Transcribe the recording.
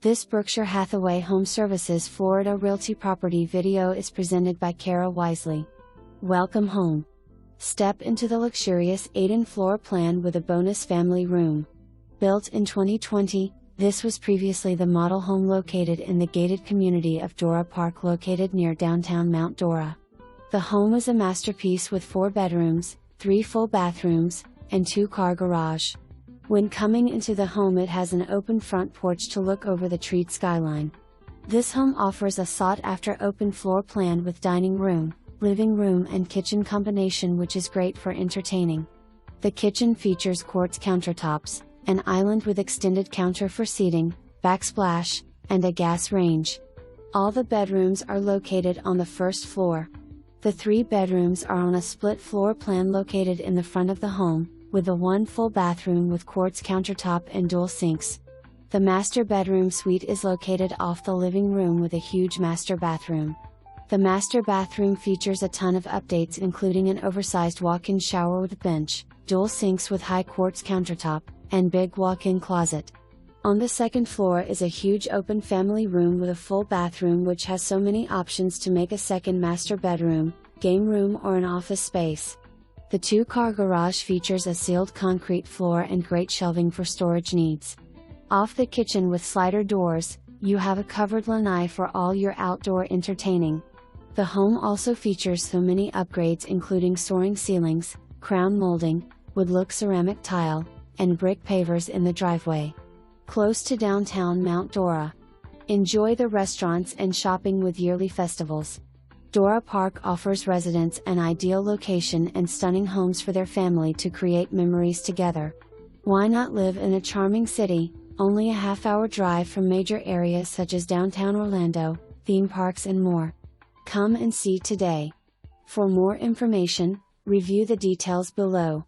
This Berkshire Hathaway HomeServices Florida Realty property video is presented by Kara Wisely. Welcome home. Step into the luxurious Ayden floor plan with a bonus family room. Built in 2020, this was previously the model home located in the gated community of Dora Parc located near downtown Mount Dora. The home is a masterpiece with 4 bedrooms, 3 full bathrooms, and 2-car garage. When coming into the home, it has an open front porch to look over the treed skyline. This home offers a sought-after open floor plan with dining room, living room and kitchen combination, which is great for entertaining. The kitchen features quartz countertops, an island with extended counter for seating, backsplash, and a gas range. All the bedrooms are located on the first floor. The 3 bedrooms are on a split floor plan located in the front of the home, with a 1 full bathroom with quartz countertop and dual sinks. The master bedroom suite is located off the living room with a huge master bathroom. The master bathroom features a ton of updates, including an oversized walk-in shower with bench, dual sinks with high quartz countertop, and big walk-in closet. On the second floor is a huge open family room with a full bathroom, which has so many options to make a second master bedroom, game room or an office space. The 2-car garage features a sealed concrete floor and great shelving for storage needs. Off the kitchen with slider doors, you have a covered lanai for all your outdoor entertaining. The home also features so many upgrades, including soaring ceilings, crown molding, wood-look ceramic tile, and brick pavers in the driveway. Close to downtown Mount Dora. Enjoy the restaurants and shopping with yearly festivals. Dora Parc offers residents an ideal location and stunning homes for their family to create memories together. Why not live in a charming city, only a half-hour drive from major areas such as downtown Orlando, theme parks and more? Come and see today. For more information, review the details below.